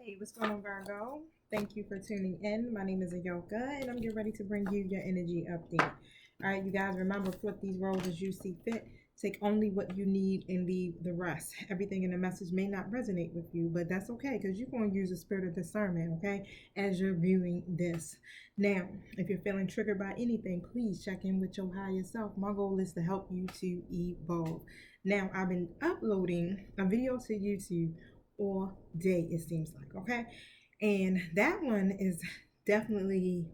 Hey, what's going on, Virgo? Thank you for tuning in. My name is Ayoka, and I'm getting ready to bring you your energy update. All right, you guys, remember, flip these roles as you see fit. Take only what you need and leave the rest. Everything in the message may not resonate with you, but that's okay because you're going to use the spirit of discernment, okay, as you're viewing this. Now, if you're feeling triggered by anything, please check in with your higher self. My goal is to help you to evolve. Now, I've been uploading a video to YouTube all day, it seems like, okay? And that one is definitely,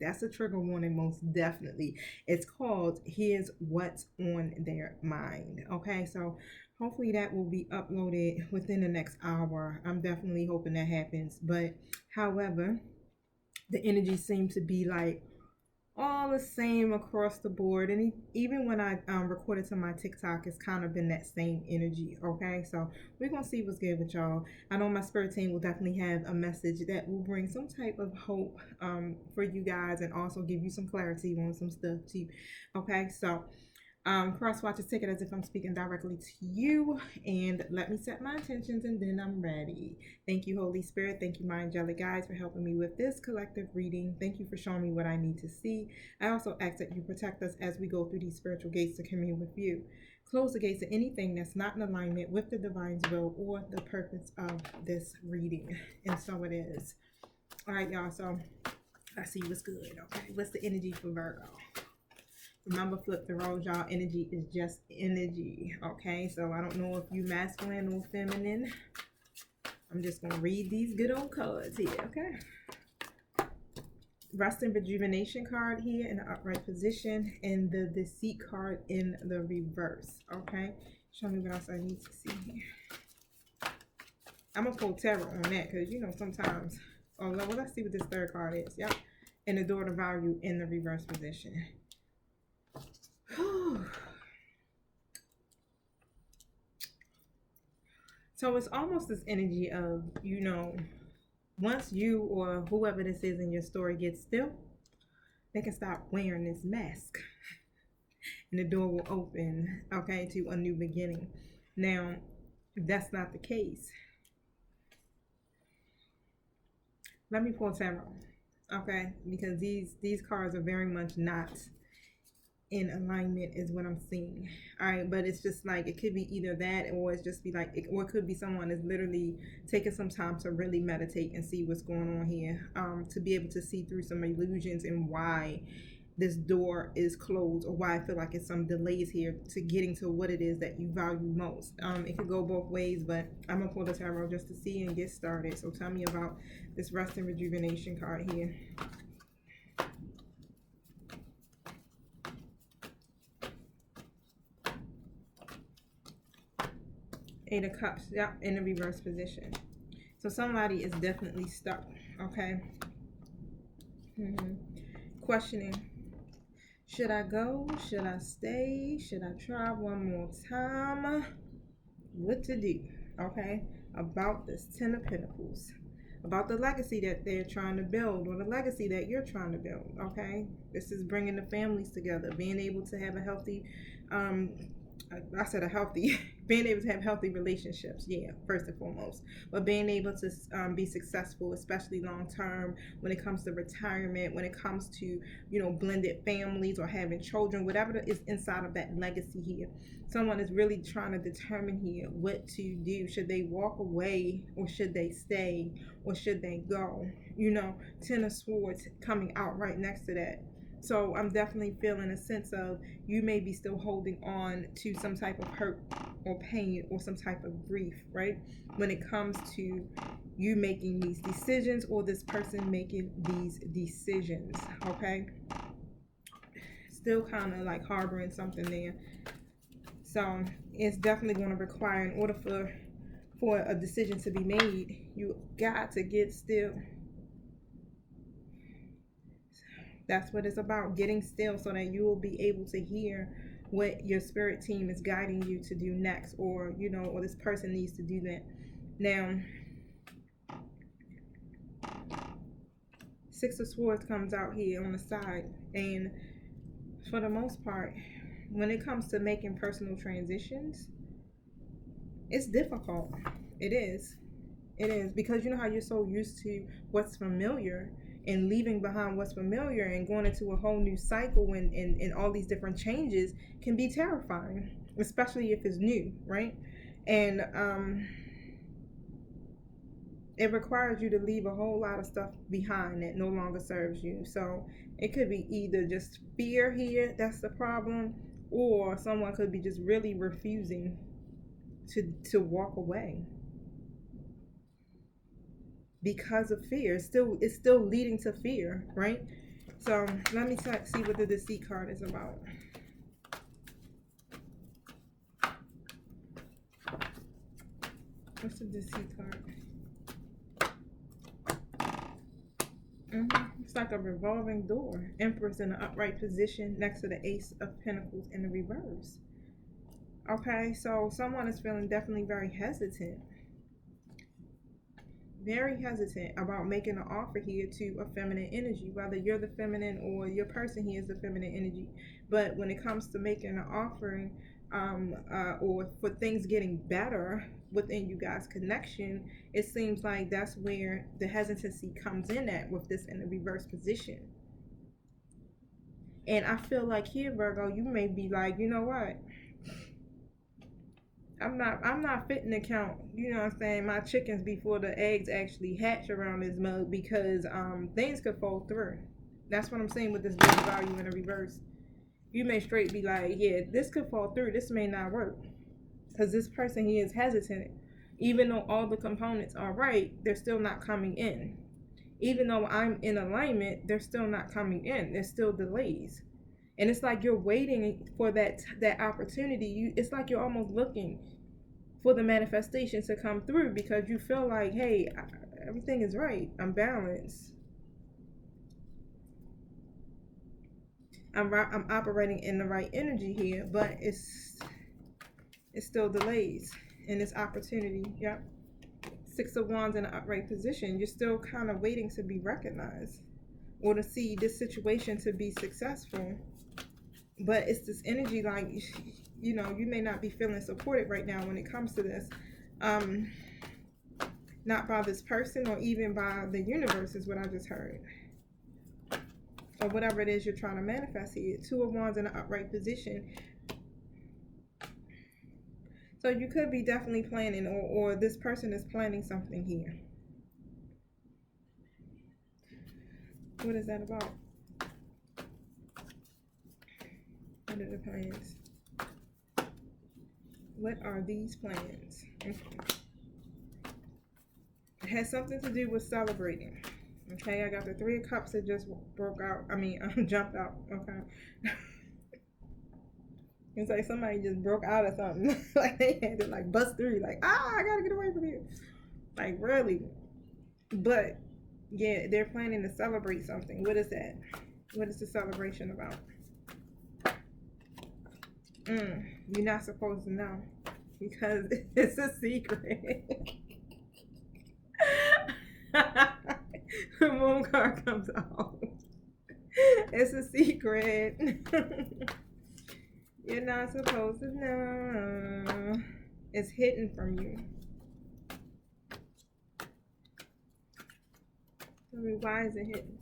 that's a trigger warning, most definitely. It's called Here's What's on Their Mind, okay? So hopefully that will be uploaded within the next hour. I'm definitely hoping that happens. But however, the energy seems to be like all the same across the board. And even when I recorded to my TikTok, it's kind of been that same energy. Okay, so we're gonna see what's good with y'all. I know my spirit team will definitely have a message that will bring some type of hope for you guys, and also give you some clarity on some stuff too. Okay, so cross watch is take it as if I'm speaking directly to you, and let me set my intentions, and then I'm ready. Thank you, Holy Spirit. Thank you, my angelic guides, for helping me with this collective reading. Thank you for showing me what I need to see. I also ask that you protect us as we go through these spiritual gates to commune with you. Close the gates to anything that's not in alignment with the divine's will or the purpose of this reading. And so it is. All right, y'all. So let's see what's good. Okay, what's the energy for Virgo? Remember, flip the roles, y'all. Energy is just energy, okay? So I don't know if you masculine or feminine. I'm just going to read these good old cards here, okay? Rest and rejuvenation card here in the upright position, and the deceit card in the reverse, okay? Show me what else I need to see here. I'm going to pull tarot on that because, you know, sometimes... Oh, well, let's see what this third card is. Yep. And the door to value in the reverse position. So it's almost this energy of, you know, once you or whoever this is in your story gets still, they can stop wearing this mask and the door will open, okay, to a new beginning. Now, if that's not the case, let me pull tarot, okay, because these cards are very much not in alignment is what I'm seeing. All right, but it's just like it could be either that, or it's just be like or it could be someone is literally taking some time to really meditate and see what's going on here, to be able to see through some illusions and why this door is closed, or why I feel like it's some delays here to getting to what it is that you value most. It could go both ways, but I'm gonna pull the tarot just to see and get started. So tell me about this rest and rejuvenation card here. Eight of Cups, yep, in the reverse position. So somebody is definitely stuck, okay? Questioning. Should I go? Should I stay? Should I try one more time? What to do, okay? About this Ten of Pentacles. About the legacy that they're trying to build, or the legacy that you're trying to build, okay? This is bringing the families together, being able to have a healthy, being able to have healthy relationships, yeah, first and foremost, but being able to be successful, especially long term, when it comes to retirement, when it comes to, you know, blended families or having children, whatever is inside of that legacy here. Someone is really trying to determine here what to do. Should they walk away, or should they stay, or should they go? You know, Ten of Swords coming out right next to that. So I'm definitely feeling a sense of you may be still holding on to some type of hurt or pain or some type of grief, right? When it comes to you making these decisions, or this person making these decisions, okay? Still kind of like harboring something there. So it's definitely going to require, in order for a decision to be made, you got to get still. That's what it's about, getting still, so that you will be able to hear what your spirit team is guiding you to do next, or, you know, or this person needs to do that. Now, Six of Swords comes out here on the side, and for the most part, when it comes to making personal transitions, it's difficult. It is. It is, because you know how you're so used to what's familiar, and leaving behind what's familiar and going into a whole new cycle, and all these different changes can be terrifying, especially if it's new, right? And it requires you to leave a whole lot of stuff behind that no longer serves you. So it could be either just fear here, that's the problem, or someone could be just really refusing to walk away because of fear. It's still leading to fear, right? So let me see what the deceit card is about. What's the deceit card? It's like a revolving door. Empress in an upright position next to the Ace of Pentacles in the reverse. Okay, so someone is feeling definitely very hesitant about making an offer here to a feminine energy, whether you're the feminine or your person here is the feminine energy. But when it comes to making an offering, or for things getting better within you guys' connection, it seems like that's where the hesitancy comes in at, with this in the reverse position. And I feel like here, Virgo, you may be like, you know what? I'm not fitting to count, you know what I'm saying, my chickens before the eggs actually hatch around this mug, because things could fall through. That's what I'm saying with this big value in the reverse. You may straight be like, yeah, this could fall through. This may not work. Because this person here is hesitant. Even though all the components are right, they're still not coming in. Even though I'm in alignment, they're still not coming in. There's still delays. And it's like you're waiting for that opportunity. It's like you're almost looking for the manifestation to come through, because you feel like, hey, everything is right. I'm balanced. I'm operating in the right energy here, but it's still delays in this opportunity. Yep. Six of Wands in an upright position. You're still kind of waiting to be recognized, or to see this situation to be successful. But it's this energy like, you know, you may not be feeling supported right now when it comes to this. Not by this person or even by the universe, is what I just heard. Or whatever it is you're trying to manifest here. Two of Wands in an upright position. So you could be definitely planning, or this person is planning something here. What is that about? What are the plans? What are these plans? Okay. It has something to do with celebrating. Okay, I got the Three of Cups that just broke out. Jumped out. Okay. It's like somebody just broke out of something. Like they had to like bust through. Like, I gotta get away from here. Like, really. But yeah, they're planning to celebrate something. What is that? What is the celebration about? You're not supposed to know, because it's a secret. The Moon card comes out. It's a secret. You're not supposed to know. It's hidden from you. Tell me, why is it hidden?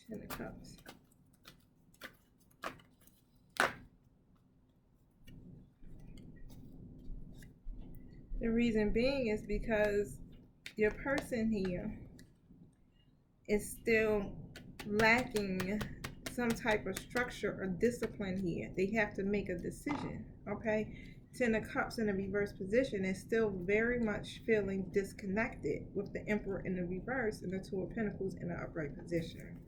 Ten of Cups. The reason being is because your person here is still lacking some type of structure or discipline here. They have to make a decision, okay? Ten of Cups in the reverse position is still very much feeling disconnected, with the Emperor in the reverse and the Two of Pentacles in the upright position.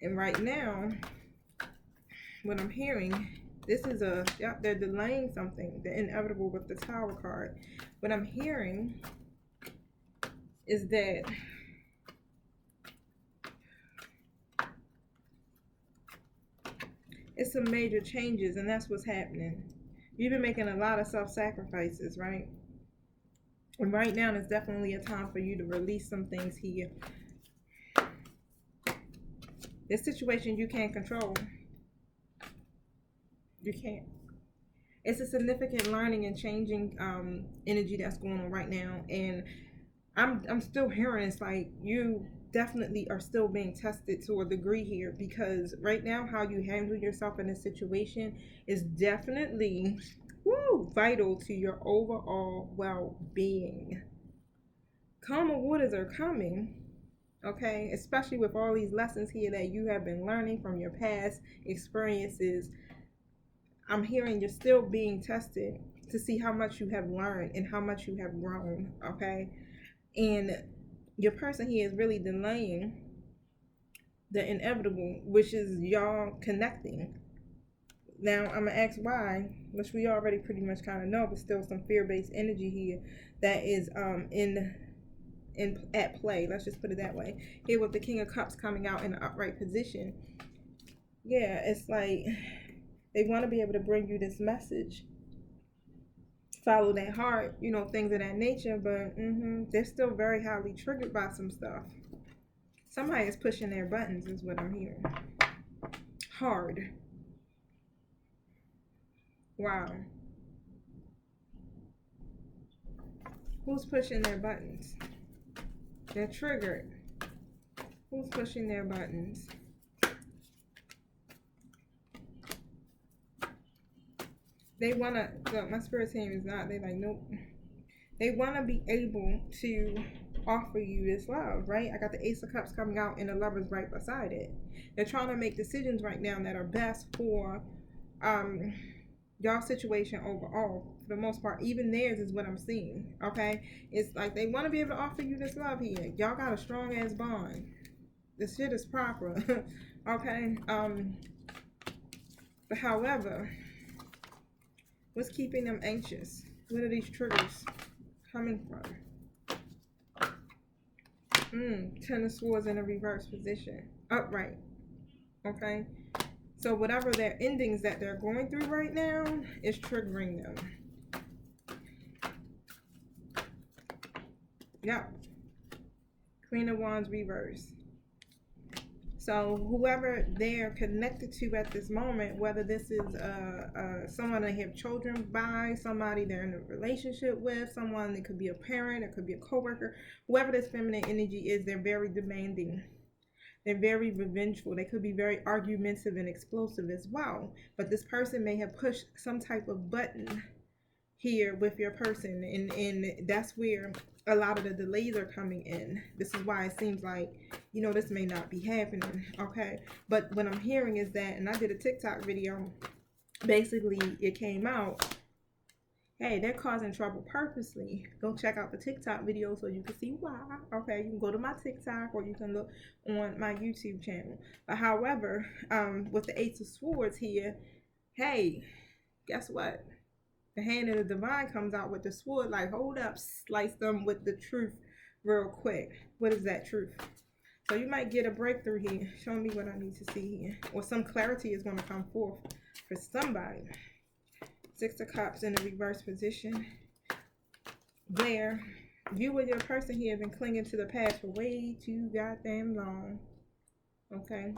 And right now, what I'm hearing, this is they're delaying something, the inevitable with the Tower card. What I'm hearing is that it's some major changes, and that's what's happening. You've been making a lot of self-sacrifices, right? And right now, it's definitely a time for you to release some things here. This situation you can't control. You can't. It's a significant learning and changing energy that's going on right now, and I'm still hearing it's like you definitely are still being tested to a degree here, because right now how you handle yourself in this situation is definitely vital to your overall well-being. Calmer waters are coming, okay, especially with all these lessons here that you have been learning from your past experiences. I'm hearing you're still being tested to see how much you have learned and how much you have grown, okay? And your person here is really delaying the inevitable, which is y'all connecting. Now, I'm going to ask why, which we already pretty much kind of know, but still some fear-based energy here that is in at play. Let's just put it that way. Here with the King of Cups coming out in an upright position. Yeah, it's like they want to be able to bring you this message. Follow that heart, things of that nature, but they're still very highly triggered by some stuff. Somebody is pushing their buttons is what I'm hearing. Hard. Wow. Who's pushing their buttons? They're triggered. Who's pushing their buttons? They want to, my spirit team is not, they like, nope. They want to be able to offer you this love, right? I got the Ace of Cups coming out and the Lovers right beside it. They're trying to make decisions right now that are best for y'all situation overall, for the most part. Even theirs is what I'm seeing, okay? It's like they want to be able to offer you this love here. Y'all got a strong ass bond. This shit is proper, okay? But however, what's keeping them anxious? What are these triggers coming from? Ten of Swords in a reverse position. Upright. Okay? So whatever their endings that they're going through right now is triggering them. Yep. Queen of Wands reverse. So whoever they're connected to at this moment, whether this is someone they have children by, somebody they're in a relationship with, someone that could be a parent, it could be a coworker, whoever this feminine energy is, they're very demanding. They're very revengeful. They could be very argumentative and explosive as well. But this person may have pushed some type of button here with your person, and that's where a lot of the delays are coming in. This is why it seems like, this may not be happening, okay? But what I'm hearing is that, and I did a TikTok video, basically it came out, hey, they're causing trouble purposely. Go check out the TikTok video so you can see why, okay? You can go to my TikTok or you can look on my YouTube channel. But however, with the Ace of Swords here, hey, guess what? The hand of the divine comes out with the sword, like, hold up, slice them with the truth real quick. What is that truth? So you might get a breakthrough here. Show me what I need to see here. Or some clarity is going to come forth for somebody. Six of Cups in the reverse position. Where you and your person here have been clinging to the past for way too goddamn long. Okay.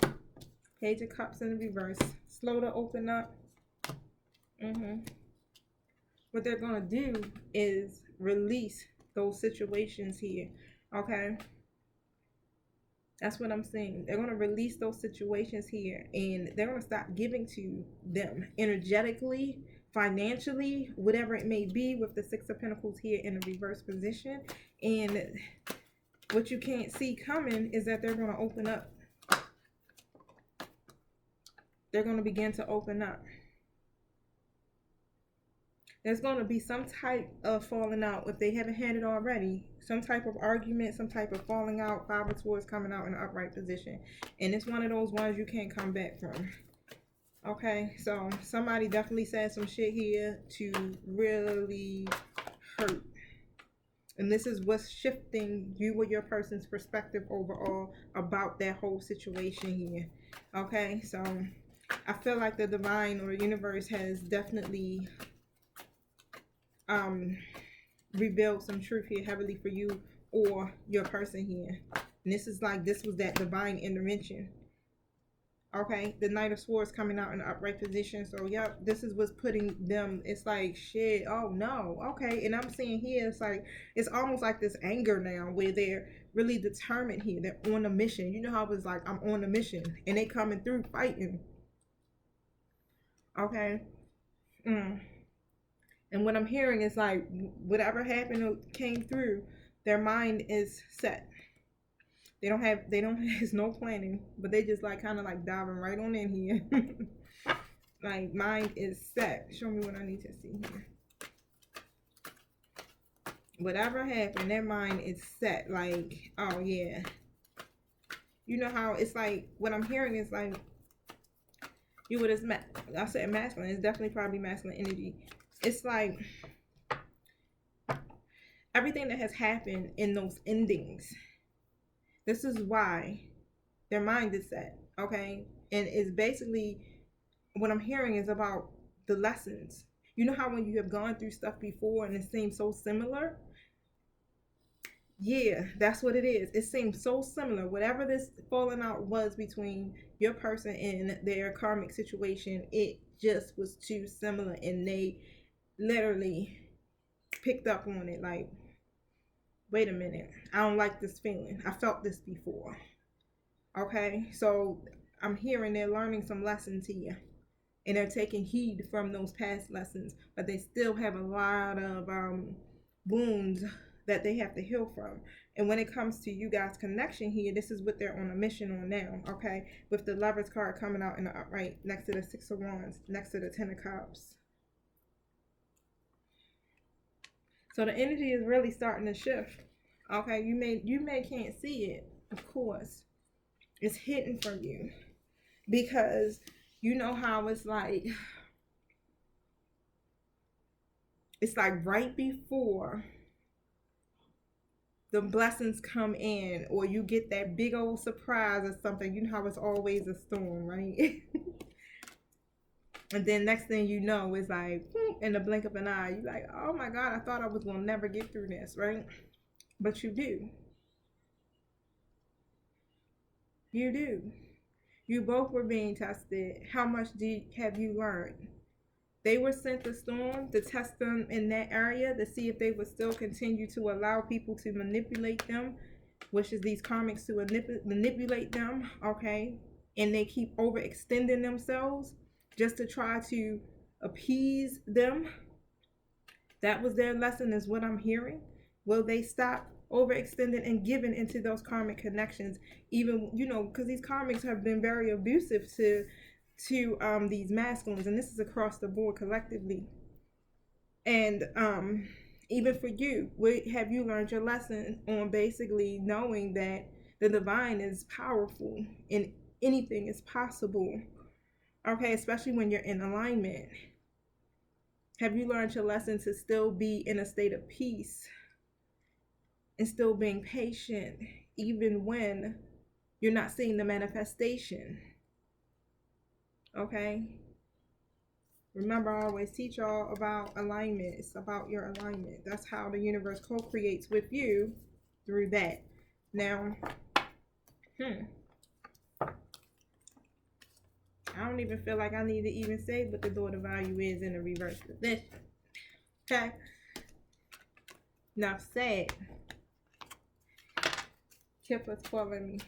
Page of Cups in the reverse. Slow to open up. What they're going to do is release those situations here, okay? That's what I'm saying. They're going to release those situations here, and they're going to stop giving to them energetically, financially, whatever it may be, with the Six of Pentacles here in the reverse position. And what you can't see coming is that they're going to open up. They're going to begin to open up. There's going to be some type of falling out, if they haven't had it already. Some type of argument, some type of falling out. Five of Swords coming out in an upright position. And it's one of those ones you can't come back from. Okay, so somebody definitely said some shit here to really hurt. And this is what's shifting you or your person's perspective overall about that whole situation here. Okay, so I feel like the divine or the universe has definitely revealed some truth here heavily for you or your person here. And this is like, this was that divine intervention. Okay, the Knight of Swords coming out in the upright position. So, yep, this is what's putting them. It's like, shit, oh no. Okay, and I'm seeing here, it's like, it's almost like this anger now where they're really determined here. They're on a mission. You know how it was like, I'm on a mission, and they coming through fighting. Okay. Mm. And what I'm hearing is like, whatever happened or came through, their mind is set. There's no planning, but they just like kind of like diving right on in here. Like, mind is set. Show me what I need to see here. Whatever happened, their mind is set. Like, oh yeah. You know how it's like, what I'm hearing is like, you would have I said masculine. It's definitely probably masculine energy. It's like everything that has happened in those endings. This is why their mind is set. Okay. And it's basically, what I'm hearing is about the lessons. You know how when you have gone through stuff before and it seems so similar? Yeah, that's what it is. It seems so similar. Whatever this falling out was between your person and their karmic situation, it just was too similar, and they literally picked up on it like, wait a minute, I don't like this feeling. I felt this before. Okay, so I'm hearing they're learning some lessons here, and they're taking heed from those past lessons, but they still have a lot of wounds that they have to heal from. And when it comes to you guys' connection here, this is what they're on a mission on now, okay? With the Lovers card coming out in the upright next to the Six of Wands, next to the Ten of Cups. So the energy is really starting to shift. Okay, you may can't see it, of course. It's hidden from you. Because you know how it's like right before the blessings come in, or you get that big old surprise or something. You know how it's always a storm, right? And then next thing you know, it's like in the blink of an eye, you're like, oh my God, I thought I was gonna never get through this, right? But you do. You do. You both were being tested. How much have you learned? They were sent the storm to test them in that area to see if they would still continue to allow people to manipulate them, which is these karmics to manipulate them, okay? And they keep overextending themselves just to try to appease them. That was their lesson, is what I'm hearing. Will they stop overextending and giving into those karmic connections? Even, because these karmics have been very abusive to these masculines, and this is across the board collectively. And even for you, have you learned your lesson on basically knowing that the divine is powerful and anything is possible? Okay, especially when you're in alignment. Have you learned your lesson to still be in a state of peace and still being patient even when you're not seeing the manifestation? Okay? Remember, I always teach y'all about alignment. It's about your alignment. That's how the universe co-creates with you through that. Now, I don't even feel like I need to even say what the daughter value is in the reverse position. Okay? Now, sad. Kipper's calling me.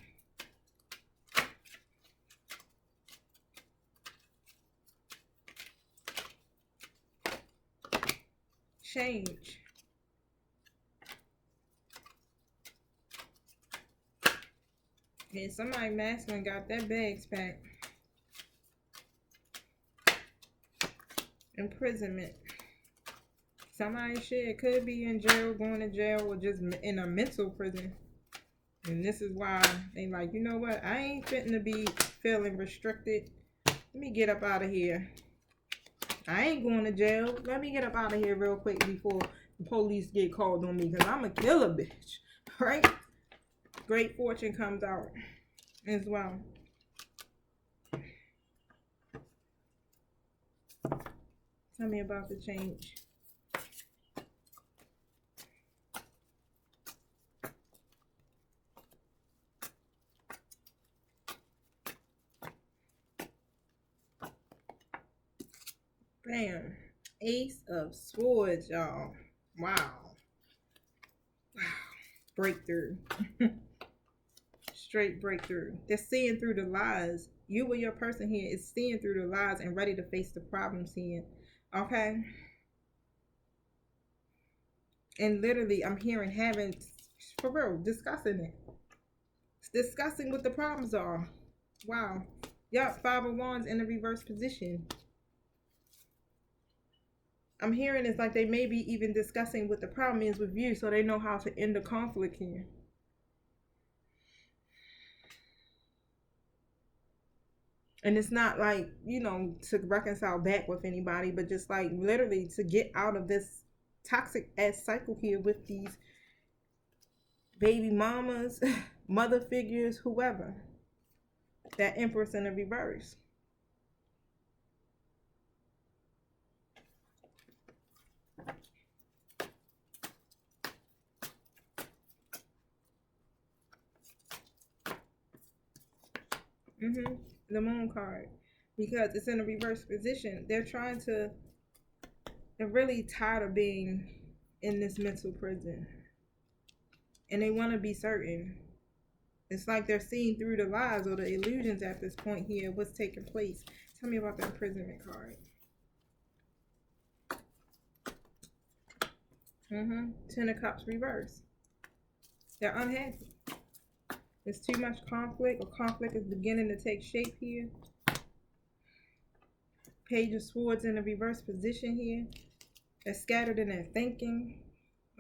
Change. And somebody masculine got their bags packed. Imprisonment. Somebody shit could be in jail, going to jail, or just in a mental prison. And this is why they like, you know what? I ain't fitting to be feeling restricted. Let me get up out of here. I ain't going to jail. Let me get up out of here real quick before the police get called on me, because I'm a killer bitch. Right? Great fortune comes out as well. Tell me about the change. of Swords, y'all. Wow. Wow. Breakthrough. Straight breakthrough. They're seeing through the lies. You or your person here is seeing through the lies and ready to face the problems here. Okay? And literally, I'm hearing having, for real, discussing it. Discussing what the problems are. Wow. Yup, Five of Wands in the reverse position. I'm hearing it's like they may be even discussing what the problem is with you so they know how to end the conflict here. And it's not like, you know, to reconcile back with anybody, but just like literally to get out of this toxic ass cycle here with these baby mamas, mother figures, whoever. That Empress in the reverse. The Moon card. Because it's in a reverse position. They're really tired of being in this mental prison. And they want to be certain. It's like they're seeing through the lies or the illusions at this point here. What's taking place? Tell me about the imprisonment card. Ten of Cups reverse. They're unhappy. There's too much conflict, or conflict is beginning to take shape here. Page of Swords in the reverse position here. They're scattered in their thinking.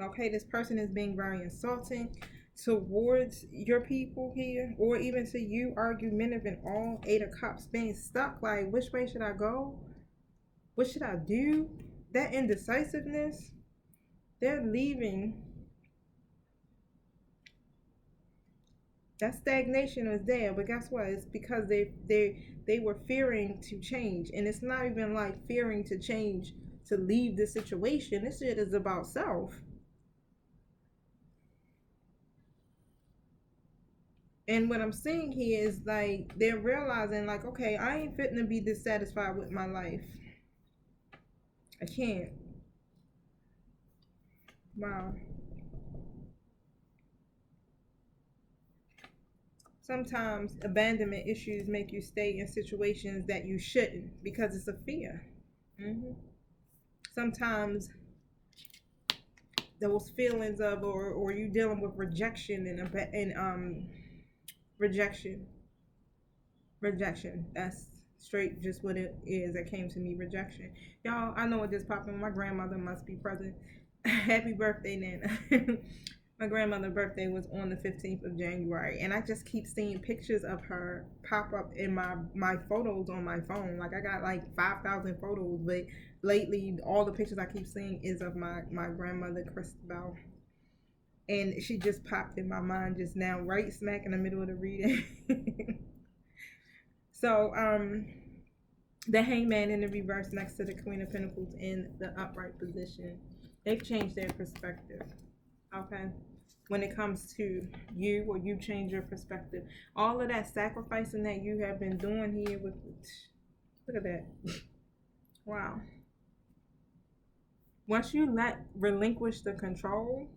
Okay, this person is being very insulting towards your people here, or even to you, argumentative and all. Eight of Cups, being stuck, like, which way should I go? What should I do? That indecisiveness, they're leaving. That stagnation is there, but guess what? It's because they were fearing to change, and it's not even like fearing to change to leave the situation. This shit is about self. And what I'm seeing here is like they're realizing, like, okay, I ain't fitting to be dissatisfied with my life. I can't. Wow. Sometimes abandonment issues make you stay in situations that you shouldn't because it's a fear. Sometimes those feelings of, or you dealing with rejection and rejection. That's straight just what it is that came to me. Rejection. Y'all, I know what just popped in. My grandmother must be present. Happy birthday, Nana. My grandmother's birthday was on the 15th of January, and I just keep seeing pictures of her pop up in my photos on my phone. Like, I got like 5,000 photos, but lately all the pictures I keep seeing is of my grandmother, Christabel. And she just popped in my mind just now, right smack in the middle of the reading. So, the Hangman in the reverse next to the Queen of Pentacles in the upright position. They've changed their perspective. Okay? When it comes to you, or you change your perspective. All of that sacrificing that you have been doing here with, look at that. Wow. Once you relinquish the control,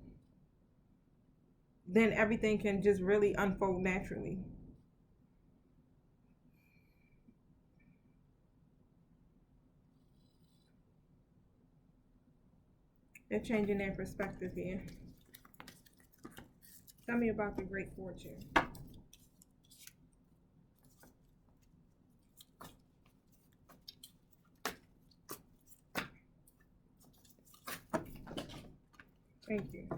then everything can just really unfold naturally. They're changing their perspective here. Tell me about the Great Fortune. Thank you.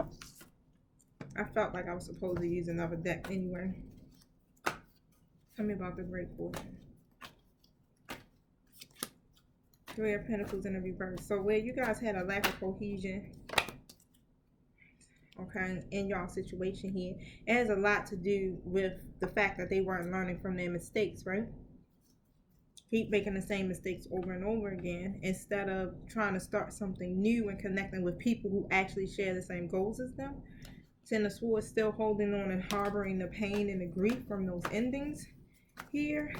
I felt like I was supposed to use another deck anyway. Tell me about the Great Fortune. Three of Pentacles in the reverse. So where you guys had a lack of cohesion, okay, in y'all situation here, it has a lot to do with the fact that they weren't learning from their mistakes, right? Keep making the same mistakes over and over again instead of trying to start something new and connecting with people who actually share the same goals as them. Ten of Swords, still holding on and harboring the pain and the grief from those endings here.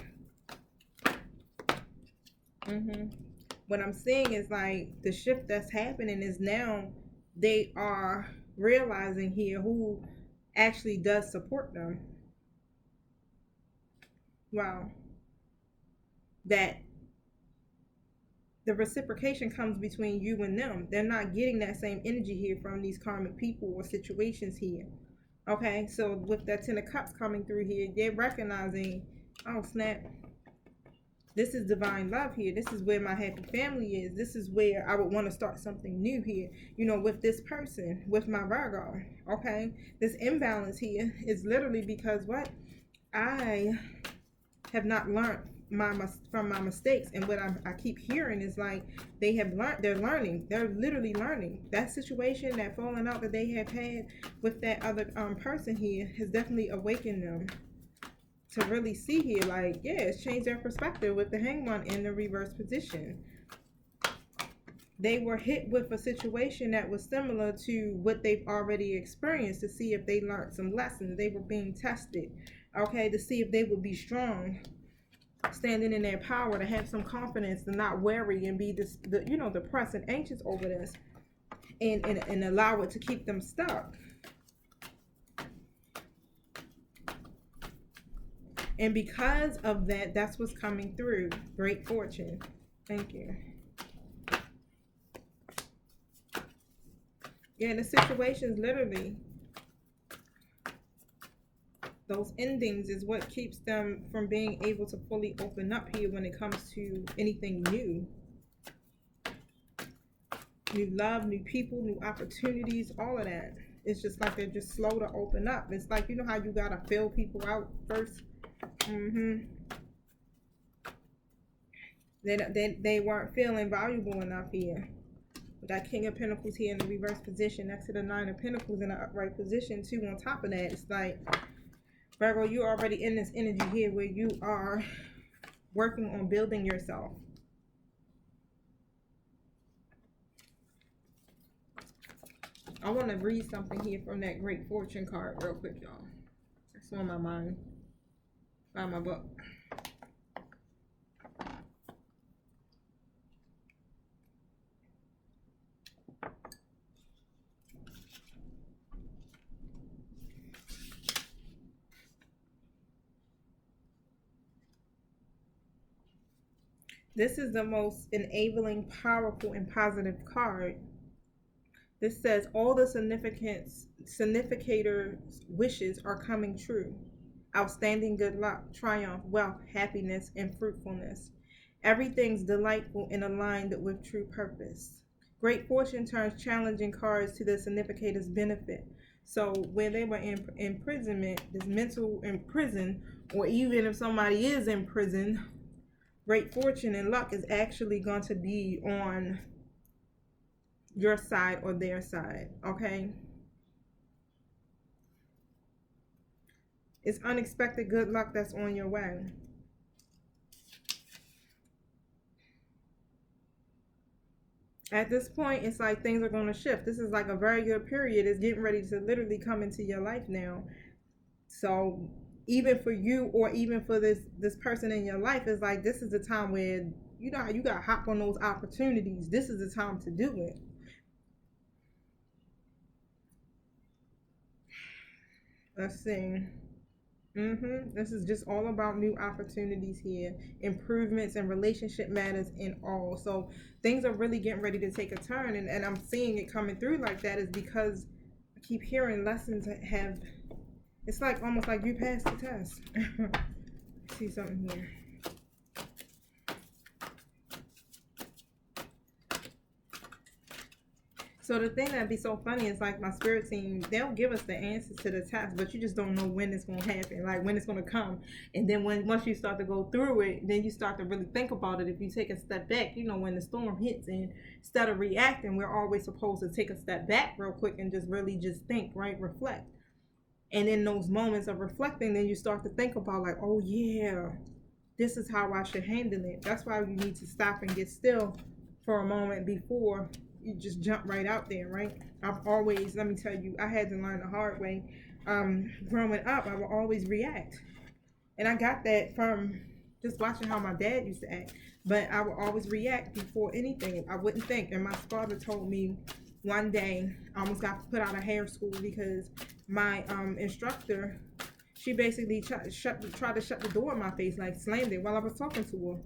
what I'm seeing is like the shift that's happening is now they are realizing here who actually does support them. Wow. That the reciprocation comes between you and them. They're not getting that same energy here from these karmic people or situations here. Okay, so with that Ten of Cups coming through here, they're recognizing, oh snap, this is divine love here. This is where my happy family is. This is where I would want to start something new here, with this person, with my Virgo. Okay, this imbalance here is literally because what? I have not learned from my mistakes, and what I keep hearing is like they have learned. They're learning. They're literally learning. That situation, that falling out that they have had with that other person here, has definitely awakened them to really see here, like, yeah, it's changed their perspective with the Hangman in the reverse position. They were hit with a situation that was similar to what they've already experienced to see if they learned some lessons. They were being tested, okay, to see if they would be strong, standing in their power, to have some confidence, to not worry and be depressed and anxious over this, and allow it to keep them stuck. And because of that, that's what's coming through. Great fortune. Thank you. Yeah, the situations literally, those endings is what keeps them from being able to fully open up here when it comes to anything new. New love, new people, new opportunities, all of that. It's just like they're just slow to open up. It's like, you know how you gotta fill people out first? They weren't feeling valuable enough here. We got King of Pentacles here in the reverse position next to the Nine of Pentacles in the upright position too. On top of that, it's like, Virgo, you're already in this energy here where you are working on building yourself. I want to read something here from that Great Fortune card real quick, y'all. It's on my mind. Find my book. This is the most enabling, powerful, and positive card. This says all the significator's wishes are coming true. Outstanding good luck, triumph, wealth, happiness, and fruitfulness. Everything's delightful and aligned with true purpose. Great fortune turns challenging cards to the significator's benefit. So when they were in imprisonment, this mental prison, or even if somebody is in prison, great fortune and luck is actually going to be on your side or their side, okay? It's unexpected good luck that's on your way. At this point, it's like things are going to shift. This is like a very good period. It's getting ready to literally come into your life now. So even for you, or even for this person in your life, it's like this is the time where, you know how you got to hop on those opportunities. This is the time to do it. Let's see. This is just all about new opportunities here, improvements and relationship matters in all. So things are really getting ready to take a turn, and I'm seeing it coming through like that is because I keep hearing lessons have, it's like almost like you passed the test. See something here. So the thing that'd be so funny is like my spirit team, they'll give us the answers to the test, but you just don't know when it's going to happen, like when it's going to come. And then once you start to go through it, then you start to really think about it. If you take a step back, when the storm hits, and instead of reacting, we're always supposed to take a step back real quick and just really just think, right? Reflect. And in those moments of reflecting, then you start to think about like, oh yeah, this is how I should handle it. That's why you need to stop and get still for a moment before you just jump right out there, right? I've always, let me tell you, I had to learn the hard way. Growing up, I would always react. And I got that from just watching how my dad used to act. But I would always react before anything. I wouldn't think. And my father told me one day I almost got put out of hair school because my instructor, she basically tried to shut the door in my face, like slammed it while I was talking to her.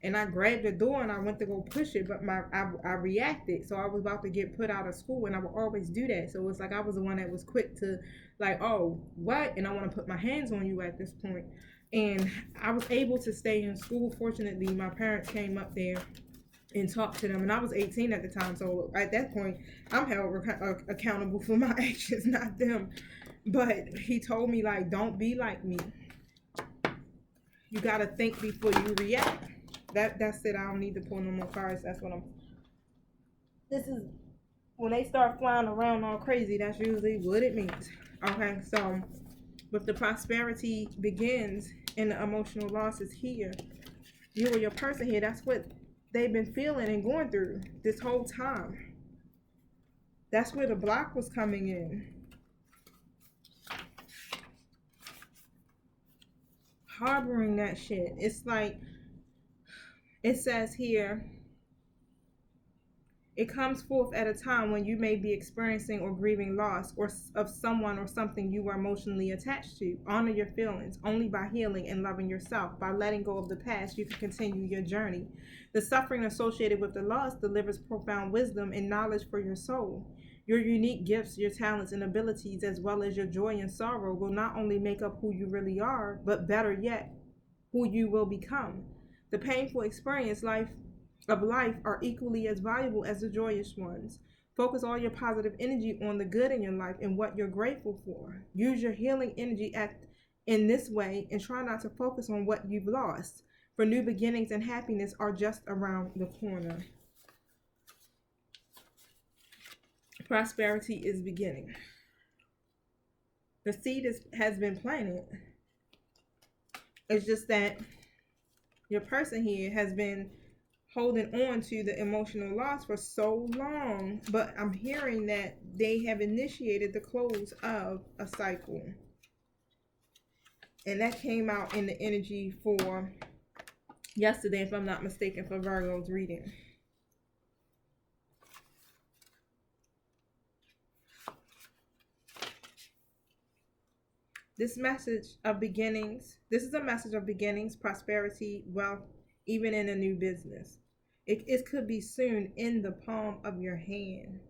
And I grabbed the door and I went to go push it, but I reacted. So I was about to get put out of school, and I would always do that. So it's like I was the one that was quick to, like, oh, what? And I want to put my hands on you at this point. And I was able to stay in school. Fortunately, my parents came up there and talked to them, and I was 18 at the time. So at that point, I'm held accountable for my actions, not them. But he told me, like, don't be like me. You gotta think before you react. That's it. I don't need to pull no more cards. That's what I'm. This is when they start flying around all crazy. That's usually what it means. Okay, so with the prosperity begins and the emotional loss is here. You or your person here. That's what they've been feeling and going through this whole time. That's where the block was coming in. Harboring that shit. It's like it says here, it comes forth at a time when you may be experiencing or grieving loss or of someone or something you were emotionally attached to. Honor your feelings. Only by healing and loving yourself, by letting go of the past, you can continue your journey. The suffering associated with the loss delivers profound wisdom and knowledge for your soul. Your unique gifts, your talents and abilities, as well as your joy and sorrow, will not only make up who you really are, but better yet, who you will become. The painful experience of life are equally as valuable as the joyous ones. Focus all your positive energy on the good in your life and what you're grateful for. Use your healing energy in this way and try not to focus on what you've lost, for new beginnings and happiness are just around the corner. Prosperity is beginning. The seed has been planted. It's just that your person here has been holding on to the emotional loss for so long, but I'm hearing that they have initiated the close of a cycle. And that came out in the energy for yesterday, if I'm not mistaken, for Virgo's reading. This message of beginnings, this is a message of beginnings, prosperity, wealth, even in a new business. It could be soon in the palm of your hand.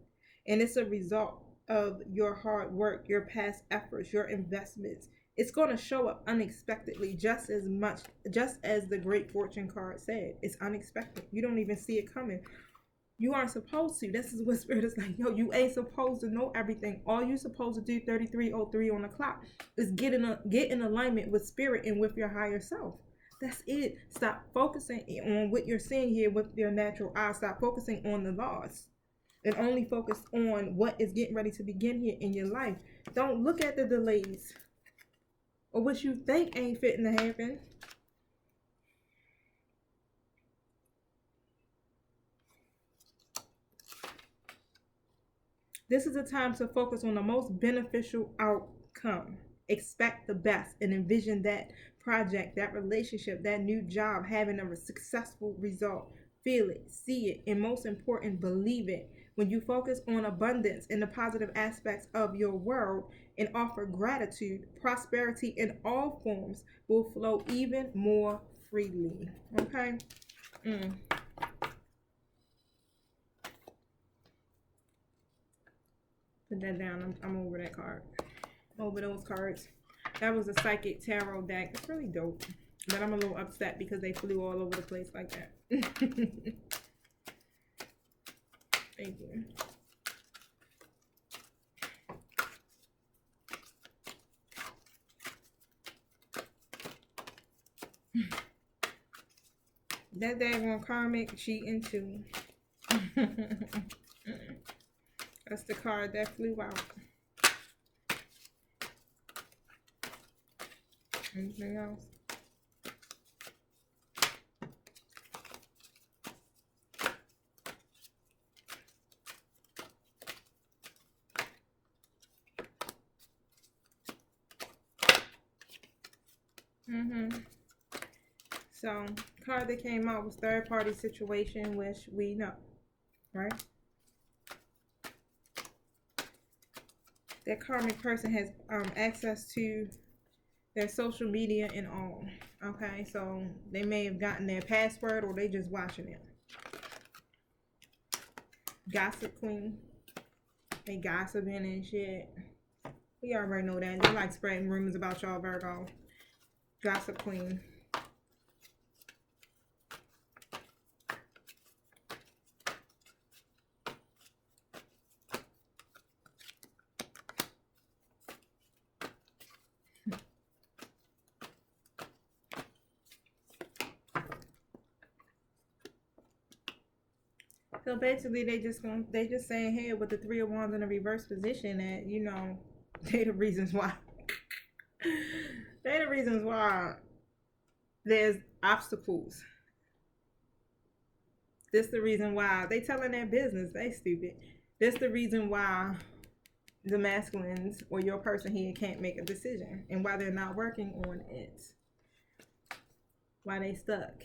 And it's a result of your hard work, your past efforts, your investments. It's going to show up unexpectedly just as the Great Fortune card said. It's unexpected. You don't even see it coming. You aren't supposed to. This is what Spirit is like. Yo, you ain't supposed to know everything. All you're supposed to do 3303 on the clock is get in alignment with Spirit and with your higher self. That's it. Stop focusing on what you're seeing here with your natural eye. Stop focusing on the loss and only focus on what is getting ready to begin here in your life. Don't look at the delays or what you think ain't fitting to happen. This is a time to focus on the most beneficial outcome. Expect the best and envision that project, that relationship, that new job having a successful result. Feel it, see it, and most important, believe it. When you focus on abundance and the positive aspects of your world and offer gratitude, prosperity in all forms will flow even more freely. Okay? Put that down. I'm over that card. Over those cards. That was a psychic tarot deck. It's really dope. But I'm a little upset because they flew all over the place like that. Thank you. That daggone karmic cheating too. That's the card that flew out. Anything else? So, card that came out was third party situation, which we know, right? That karmic person has access to their social media and all. Okay, so they may have gotten their password or they just watching it. Gossip queen. They gossiping and shit. We already know that. They like spreading rumors about y'all, Virgo. Gossip queen. So basically, they just saying here with the Three of Wands in a reverse position that, you know, they the reasons why. They the reasons why there's obstacles. This the reason why they telling their business. They stupid. This the reason why the masculines or your person here can't make a decision and why they're not working on it. Why they stuck.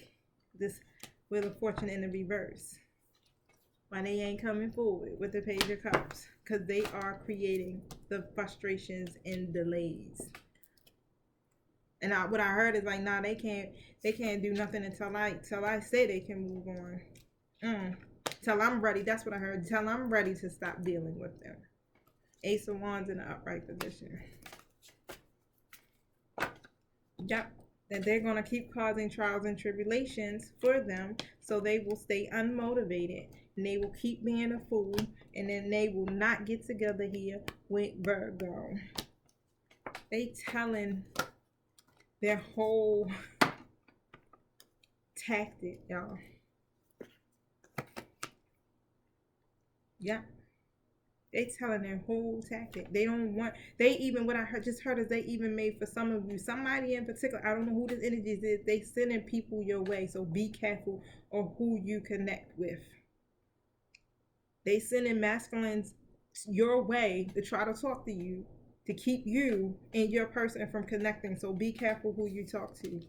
This Wheel of Fortune in the reverse. Why they ain't coming forward with the Page of Cups, because they are creating the frustrations and delays. And what I heard is like, nah, they can't do nothing until I say they can move on. Till I'm ready. That's what I heard. Till I'm ready to stop dealing with them. Ace of Wands in the upright position. Yep. That they're going to keep causing trials and tribulations for them, so they will stay unmotivated. And they will keep being a fool, and then they will not get together here with Virgo. They telling their whole tactic, y'all. Yeah. They telling their whole tactic. They don't want, they even, what I just heard is they even made for some of you, somebody in particular, I don't know who this energy is, they sending people your way, so be careful of who you connect with. They sending masculines your way to try to talk to you, to keep you and your person from connecting. So be careful who you talk to.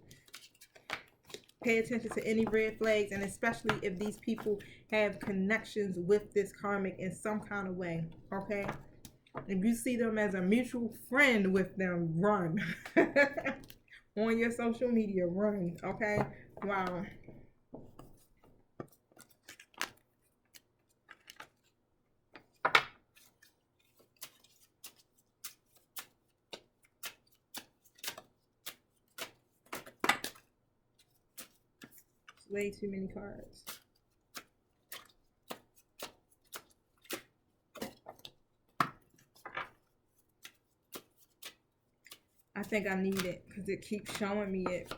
Pay attention to any red flags, and especially if these people have connections with this karmic in some kind of way, okay? If you see them as a mutual friend with them, run. On your social media, run, okay? Wow. Way too many cards. I think I need it because it keeps showing me it.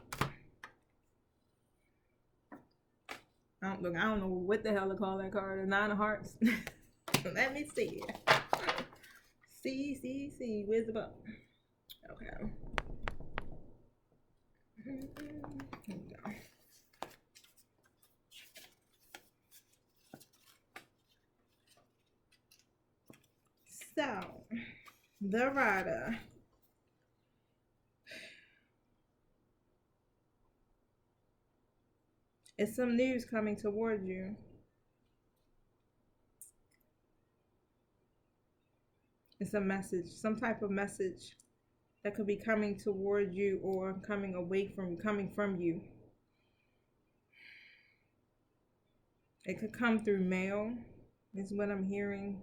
I don't know what the hell to call that card. A Nine of Hearts. Let me see it. See. Where's the book? Okay. Here we go. So, the Rider. It's some news coming toward you. It's a message, some type of message that could be coming toward you or coming from you. It could come through mail, is what I'm hearing.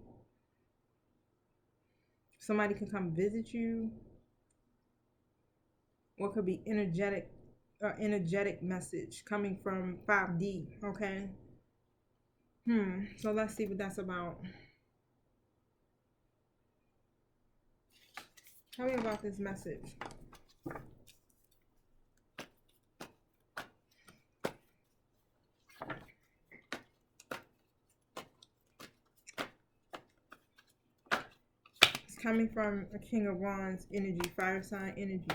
Somebody can come visit you, or it could be energetic message coming from 5D, okay? So let's see what that's about. Tell me about this message. It's coming from a King of Wands energy, fire sign energy.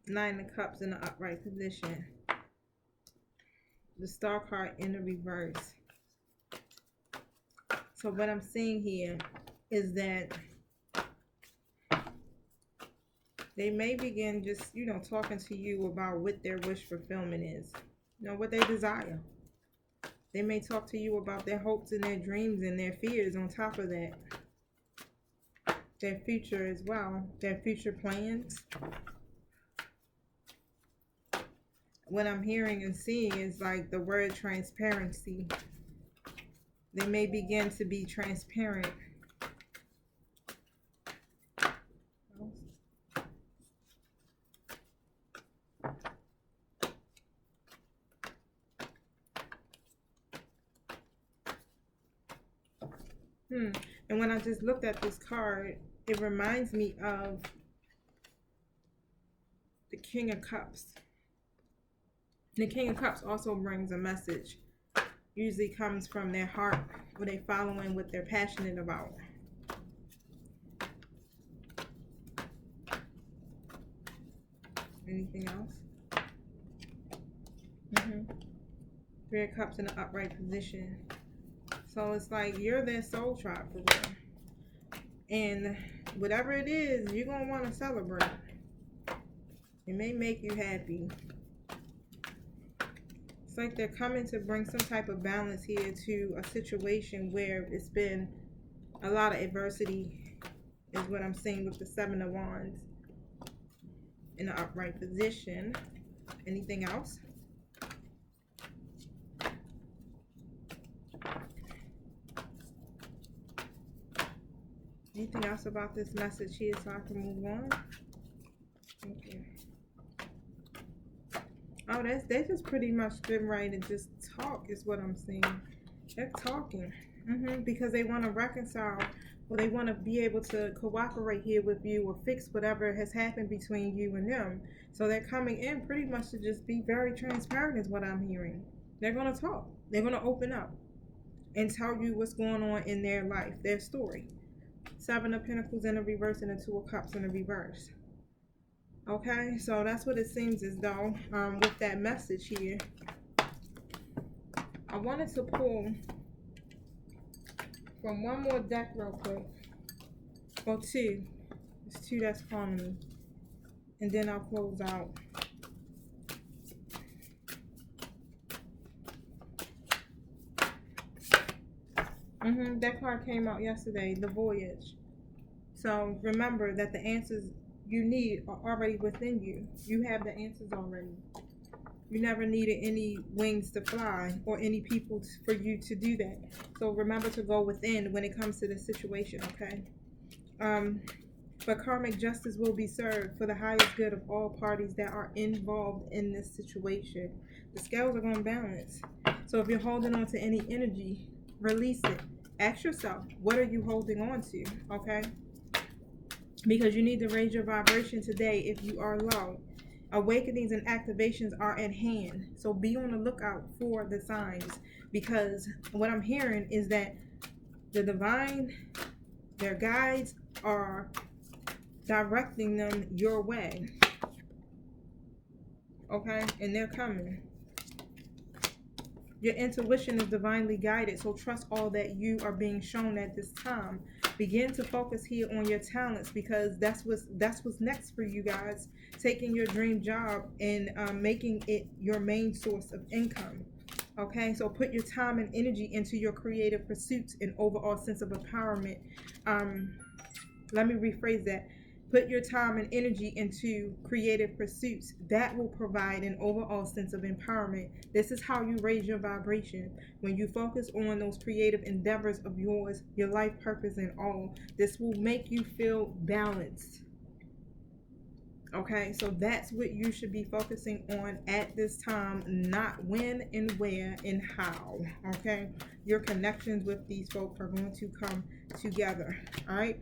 Nine of Cups in the upright position. The Star card in the reverse. So what I'm seeing here is that they may begin just, talking to you about what their wish fulfillment is, what they desire. They may talk to you about their hopes and their dreams and their fears on top of that. Their future as well, their future plans. What I'm hearing and seeing is like the word transparency. They may begin to be transparent. And when I just looked at this card, it reminds me of the King of Cups. The King of Cups also brings a message. Usually comes from their heart, where they following what they're passionate about. Anything else? Three of Cups in an upright position. So it's like you're their soul tribe for real. And whatever it is, you're going to want to celebrate. It may make you happy. It's like they're coming to bring some type of balance here to a situation where it's been a lot of adversity, is what I'm seeing with the Seven of Wands in an upright position. Anything else? Anything else about this message here so I can move on? Okay. Oh, they just pretty much been ready to just talk is what I'm seeing. They're talking. Because they want to reconcile, or they want to be able to cooperate here with you or fix whatever has happened between you and them. So they're coming in pretty much to just be very transparent is what I'm hearing. They're going to talk. They're going to open up and tell you what's going on in their life, their story. Seven of Pentacles in the reverse and the Two of Cups in the reverse. Okay, so that's what it seems as though with that message here. I wanted to pull from one more deck real quick. Or two. It's two that's calling me. And then I'll close out. That card came out yesterday, the Voyage. So remember that the answers you need are already within you. You have the answers already. You never needed any wings to fly or any people for you to do that. So remember to go within when it comes to this situation, okay? But karmic justice will be served for the highest good of all parties that are involved in this situation. The scales are going to balance. So if you're holding on to any energy, release it. Ask yourself, what are you holding on to, okay? Because you need to raise your vibration today if you are low. Awakenings and activations are at hand. So be on the lookout for the signs. Because what I'm hearing is that the divine, their guides are directing them your way. Okay? And they're coming. Your intuition is divinely guided, so trust all that you are being shown at this time. Begin to focus here on your talents, because that's what's next for you guys. Taking your dream job and making it your main source of income. Okay, so put your time and energy into your creative pursuits and overall sense of empowerment. Let me rephrase that. Put your time and energy into creative pursuits. That will provide an overall sense of empowerment. This is how you raise your vibration. When you focus on those creative endeavors of yours, your life purpose and all, this will make you feel balanced. Okay, so that's what you should be focusing on at this time, not when and where and how. Okay, your connections with these folks are going to come together. All right.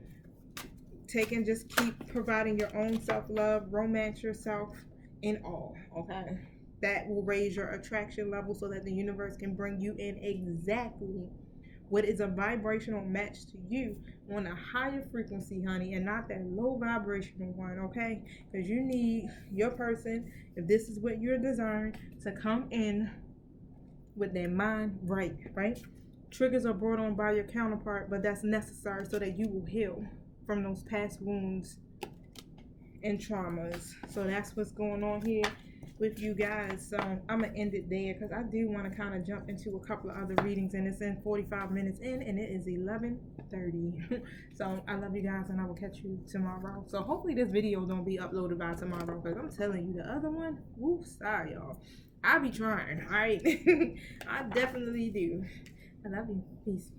Take and just keep providing your own self-love, romance yourself in all, okay? That will raise your attraction level so that the universe can bring you in exactly what is a vibrational match to you on a higher frequency, honey, and not that low vibrational one, okay? Because you need your person, if this is what you're designed, to come in with their mind right? Triggers are brought on by your counterpart, but that's necessary so that you will heal from those past wounds and traumas. So that's what's going on here with you guys. So I'm gonna end it there because I do want to kind of jump into a couple of other readings, and it's in 45 minutes in, and it is 11:30. So I love you guys, and I will catch you tomorrow. So hopefully this video don't be uploaded by tomorrow, because I'm telling you, the other one, woo, sorry y'all, I be trying. All right. I definitely do. I love you. Peace.